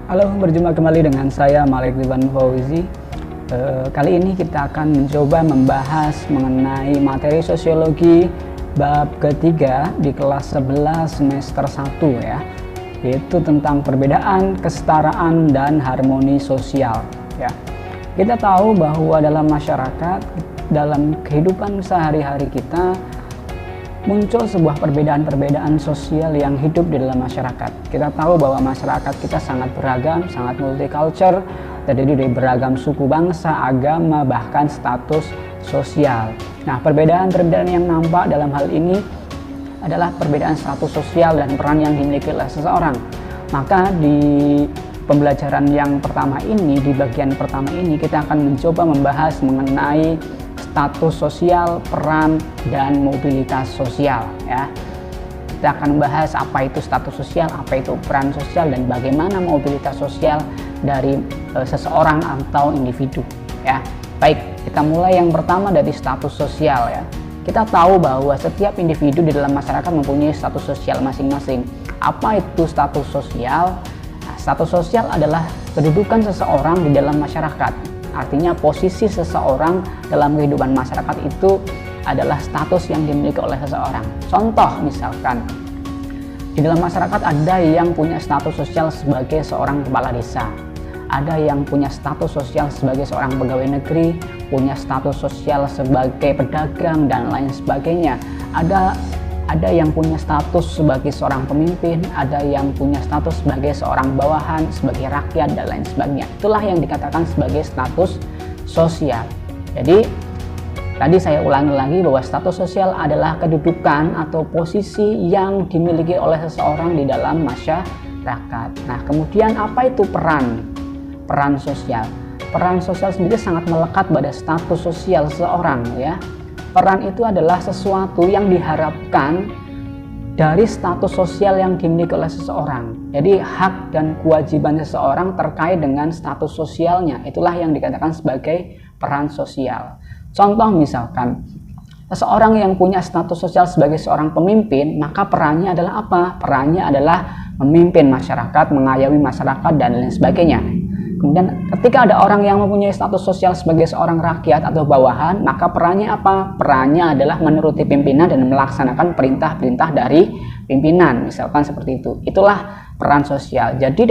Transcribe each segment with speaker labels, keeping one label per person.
Speaker 1: Halo, berjumpa kembali dengan saya Malik Ridwan Fauzi. Kali ini kita akan mencoba membahas mengenai materi sosiologi bab ketiga di kelas 11 semester 1 ya, yaitu tentang perbedaan, kesetaraan, dan harmoni sosial ya. Kita tahu bahwa dalam masyarakat, dalam kehidupan sehari-hari kita muncul sebuah perbedaan-perbedaan sosial yang hidup di dalam masyarakat. Kita tahu bahwa masyarakat kita sangat beragam, sangat multicultural, terdiri dari beragam suku bangsa, agama, bahkan status sosial. Nah, perbedaan-perbedaan yang nampak dalam hal ini adalah perbedaan status sosial dan peran yang dimiliki oleh seseorang. Maka di pembelajaran yang pertama ini, di bagian pertama ini, kita akan mencoba membahas mengenai status sosial, peran, dan mobilitas sosial ya. Kita akan membahas apa itu status sosial, apa itu peran sosial, dan bagaimana mobilitas sosial dari seseorang atau individu ya. Baik, kita mulai yang pertama dari status sosial ya. Kita tahu bahwa setiap individu di dalam masyarakat mempunyai status sosial masing-masing. Apa itu status sosial? Nah, status sosial adalah kedudukan seseorang di dalam masyarakat. Artinya posisi seseorang dalam kehidupan masyarakat itu adalah status yang dimiliki oleh seseorang. Contoh misalkan, di dalam masyarakat ada yang punya status sosial sebagai seorang kepala desa, ada yang punya status sosial sebagai seorang pegawai negeri, punya status sosial sebagai pedagang, dan lain sebagainya. Ada yang punya status sebagai seorang pemimpin, ada yang punya status sebagai seorang bawahan, sebagai rakyat, dan lain sebagainya. Itulah yang dikatakan sebagai status sosial. Jadi, tadi saya ulangi lagi bahwa status sosial adalah kedudukan atau posisi yang dimiliki oleh seseorang di dalam masyarakat. Nah, kemudian apa itu peran? Peran sosial. Peran sosial sendiri sangat melekat pada status sosial seseorang ya. Peran itu adalah sesuatu yang diharapkan dari status sosial yang dimiliki oleh seseorang. Jadi hak dan kewajiban seseorang terkait dengan status sosialnya. Itulah yang dikatakan sebagai peran sosial. Contoh misalkan, seseorang yang punya status sosial sebagai seorang pemimpin, maka perannya adalah apa? Perannya adalah memimpin masyarakat, mengayomi masyarakat, dan lain sebagainya. Kemudian ketika ada orang yang mempunyai status sosial sebagai seorang rakyat atau bawahan, maka perannya apa? Perannya adalah menuruti pimpinan dan melaksanakan perintah-perintah dari pimpinan, misalkan seperti itu. Itulah peran sosial. Jadi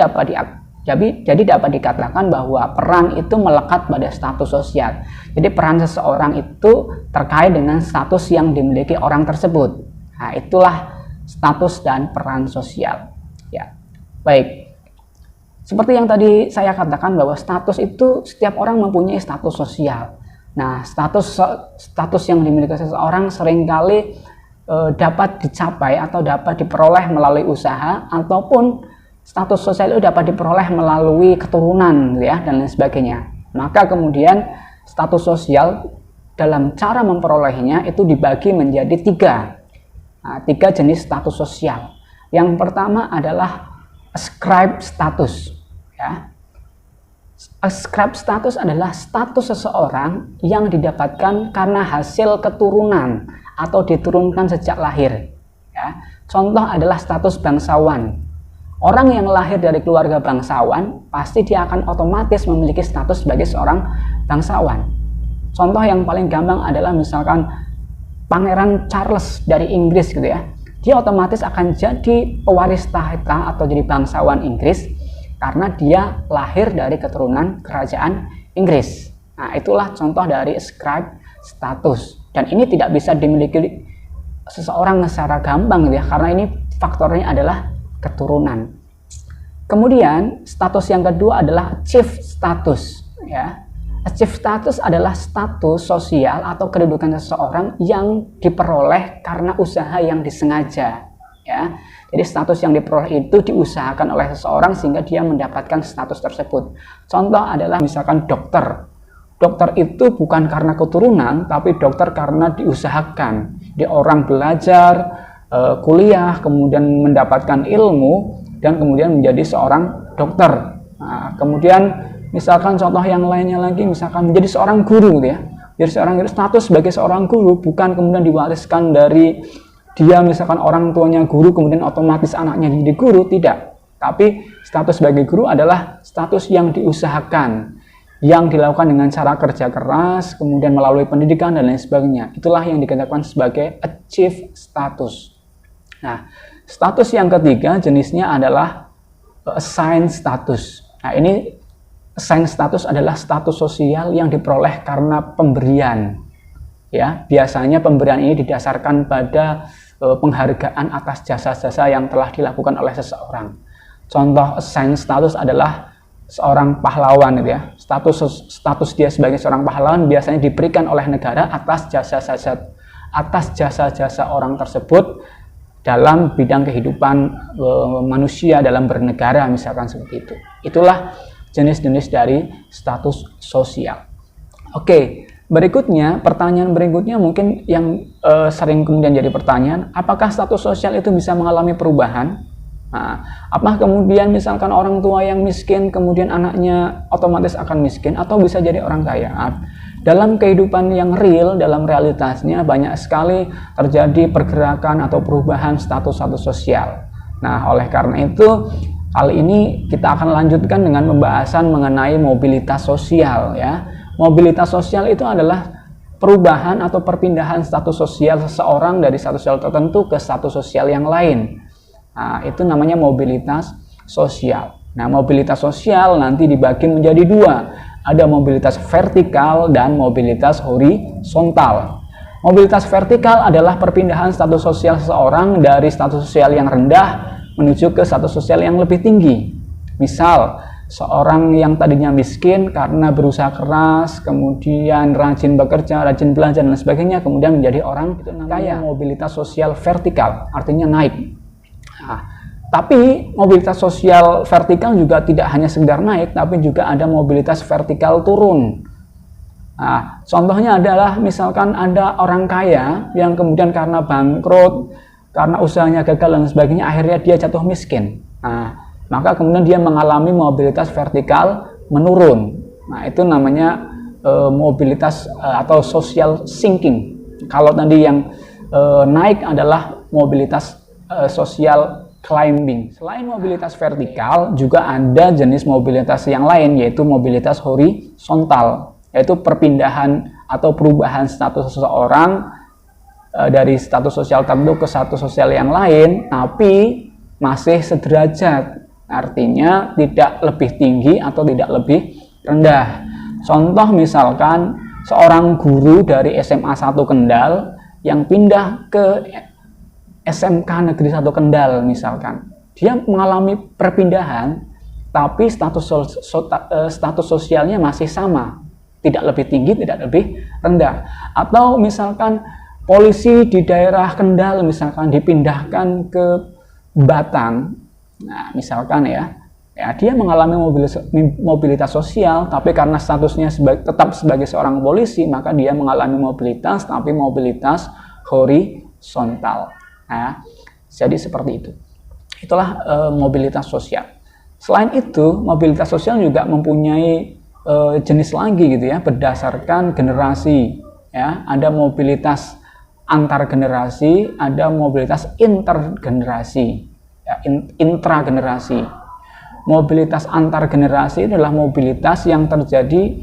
Speaker 1: dapat dikatakan bahwa peran itu melekat pada status sosial. Jadi peran seseorang itu terkait dengan status yang dimiliki orang tersebut. Nah, itulah status dan peran sosial. Ya, baik. Seperti yang tadi saya katakan bahwa status itu setiap orang mempunyai status sosial. Nah, status yang dimiliki seseorang seringkali dapat dicapai atau dapat diperoleh melalui usaha, ataupun status sosial itu dapat diperoleh melalui keturunan ya, dan lain sebagainya. Maka kemudian status sosial dalam cara memperolehnya itu dibagi menjadi tiga jenis status sosial. Yang pertama adalah ascribed status ya. Ascribed status adalah status seseorang yang didapatkan karena hasil keturunan atau diturunkan sejak lahir ya. Contoh adalah status bangsawan. Orang yang lahir dari keluarga bangsawan pasti dia akan otomatis memiliki status sebagai seorang bangsawan. Contoh yang paling gampang adalah misalkan Pangeran Charles dari Inggris gitu ya. Dia otomatis akan jadi pewaris tahta atau jadi bangsawan Inggris karena dia lahir dari keturunan kerajaan Inggris. Nah, itulah contoh dari ascribed status. Dan ini tidak bisa dimiliki seseorang secara gampang gitu ya, karena ini faktornya adalah keturunan. Kemudian status yang kedua adalah achieved status ya. Achieved status adalah status sosial atau kedudukan seseorang yang diperoleh karena usaha yang disengaja ya. Jadi status yang diperoleh itu diusahakan oleh seseorang sehingga dia mendapatkan status tersebut. Contoh adalah misalkan dokter. Dokter itu bukan karena keturunan, tapi dokter karena diusahakan. Dia orang belajar, kuliah, kemudian mendapatkan ilmu, dan kemudian menjadi seorang dokter. Nah, kemudian misalkan contoh yang lainnya lagi, misalkan menjadi seorang guru gitu ya. Jadi seorang guru, status sebagai seorang guru bukan kemudian diwariskan dari dia misalkan orang tuanya guru kemudian otomatis anaknya jadi guru, tidak. Tapi status sebagai guru adalah status yang diusahakan, yang dilakukan dengan cara kerja keras, kemudian melalui pendidikan dan lain sebagainya. Itulah yang dikatakan sebagai achieve status. Nah, status yang ketiga jenisnya adalah assign status. Nah, ini assign status adalah status sosial yang diperoleh karena pemberian. Ya, biasanya pemberian ini didasarkan pada penghargaan atas jasa-jasa yang telah dilakukan oleh seseorang. Contoh assign status adalah seorang pahlawan, gitu ya. Status dia sebagai seorang pahlawan biasanya diberikan oleh negara atas jasa-jasa orang tersebut dalam bidang kehidupan manusia dalam bernegara, misalkan seperti itu. Itulah jenis-jenis dari status sosial. Oke. Berikutnya, pertanyaan berikutnya mungkin yang sering kemudian jadi pertanyaan, apakah status sosial itu bisa mengalami perubahan? Nah, apa kemudian misalkan orang tua yang miskin, kemudian anaknya otomatis akan miskin, atau bisa jadi orang kaya? Dalam kehidupan yang real, dalam realitasnya banyak sekali terjadi pergerakan atau perubahan status-status sosial. Nah, oleh karena itu, kali ini kita akan lanjutkan dengan pembahasan mengenai mobilitas sosial, ya. Mobilitas sosial itu adalah perubahan atau perpindahan status sosial seseorang dari status sosial tertentu ke status sosial yang lain. Nah, itu namanya mobilitas sosial. Nah, mobilitas sosial nanti dibagi menjadi dua. Ada mobilitas vertikal dan mobilitas horizontal. Mobilitas vertikal adalah perpindahan status sosial seseorang dari status sosial yang rendah menuju ke status sosial yang lebih tinggi. Misal, seorang yang tadinya miskin karena berusaha keras, kemudian rajin bekerja, rajin belajar dan sebagainya, kemudian menjadi orang kaya. Mobilitas sosial vertikal, artinya naik. Nah, tapi mobilitas sosial vertikal juga tidak hanya sekedar naik, tapi juga ada mobilitas vertikal turun. Nah, contohnya adalah misalkan ada orang kaya yang kemudian karena bangkrut, karena usahanya gagal dan sebagainya, akhirnya dia jatuh miskin. Nah, maka kemudian dia mengalami mobilitas vertikal menurun. Nah, itu namanya mobilitas atau social sinking. Kalau tadi yang naik adalah mobilitas social climbing. Selain mobilitas vertikal, juga ada jenis mobilitas yang lain, yaitu mobilitas horizontal, yaitu perpindahan atau perubahan status seseorang dari status sosial tertentu ke status sosial yang lain, tapi masih sederajat. Artinya tidak lebih tinggi atau tidak lebih rendah. Contoh misalkan seorang guru dari SMA 1 Kendal yang pindah ke SMK Negeri 1 Kendal misalkan. Dia mengalami perpindahan, tapi status sosialnya masih sama. Tidak lebih tinggi, tidak lebih rendah. Atau misalkan polisi di daerah Kendal misalkan dipindahkan ke Batang. Nah, misalkan ya dia mengalami mobilitas sosial, tapi karena statusnya tetap sebagai seorang polisi, maka dia mengalami mobilitas, tapi mobilitas horizontal. Nah, jadi seperti itu. Itulah mobilitas sosial. Selain itu, mobilitas sosial juga mempunyai jenis lagi, gitu ya, berdasarkan generasi. Ya, ada mobilitas antar generasi, ada mobilitas intergenerasi. Ya, intragenerasi. Mobilitas antar generasi adalah mobilitas yang terjadi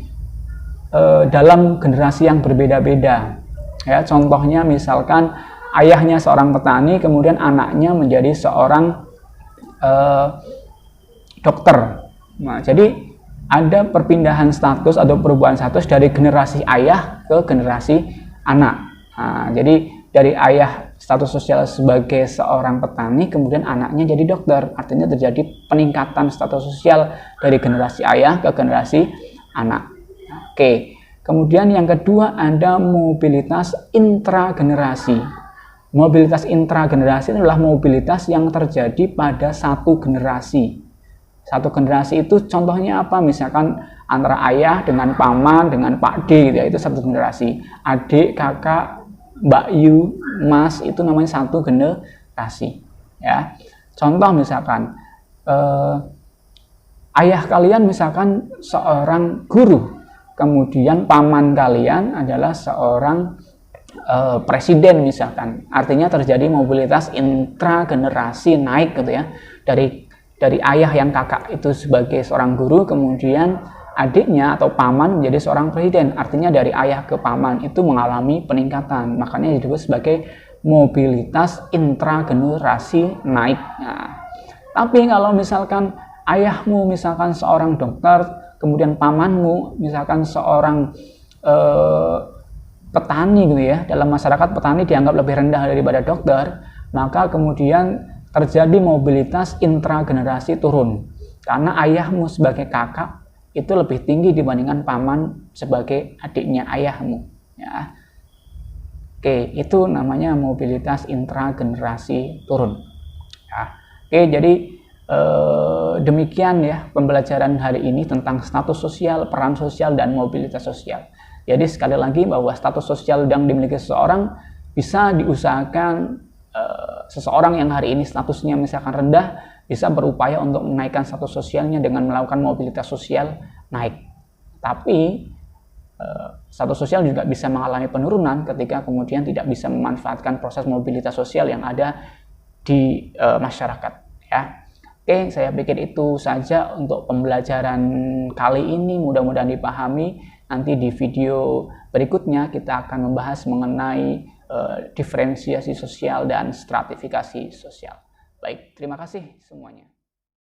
Speaker 1: dalam generasi yang berbeda-beda. Ya, contohnya misalkan ayahnya seorang petani, kemudian anaknya menjadi seorang dokter. Nah, jadi ada perpindahan status atau perubahan status dari generasi ayah ke generasi anak. Nah, jadi dari ayah status sosial sebagai seorang petani, kemudian anaknya jadi dokter. Artinya terjadi peningkatan status sosial dari generasi ayah ke generasi anak. Oke. Kemudian yang kedua ada mobilitas intragenerasi. Mobilitas intragenerasi adalah mobilitas yang terjadi pada satu generasi. Satu generasi itu contohnya apa? Misalkan antara ayah dengan paman dengan Pak D, gitu ya, itu satu generasi. Adik, kakak, Mbak Yu, Mas, itu namanya satu generasi. Ya, contoh misalkan ayah kalian misalkan seorang guru, kemudian paman kalian adalah seorang presiden misalkan. Artinya terjadi mobilitas intragenerasi naik gitu ya. Dari ayah yang kakak itu sebagai seorang guru, kemudian adiknya atau paman menjadi seorang presiden. Artinya dari ayah ke paman itu mengalami peningkatan. Makanya disebut sebagai mobilitas intragenerasi naik. Nah, tapi kalau misalkan ayahmu misalkan seorang dokter, kemudian pamanmu misalkan seorang petani gitu ya, dalam masyarakat petani dianggap lebih rendah daripada dokter, maka kemudian terjadi mobilitas intragenerasi turun. Karena ayahmu sebagai kakak itu lebih tinggi dibandingkan paman sebagai adiknya ayahmu. Ya. Oke, itu namanya mobilitas intragenerasi turun. Ya. Oke, jadi demikian ya pembelajaran hari ini tentang status sosial, peran sosial, dan mobilitas sosial. Jadi sekali lagi bahwa status sosial yang dimiliki seseorang bisa diusahakan seseorang yang hari ini statusnya misalkan rendah bisa berupaya untuk menaikkan status sosialnya dengan melakukan mobilitas sosial naik. Tapi status sosial juga bisa mengalami penurunan ketika kemudian tidak bisa memanfaatkan proses mobilitas sosial yang ada di masyarakat ya. Oke, saya pikir itu saja untuk pembelajaran kali ini, mudah-mudahan dipahami. Nanti di video berikutnya kita akan membahas mengenai diferensiasi sosial dan stratifikasi sosial. Baik, terima kasih semuanya.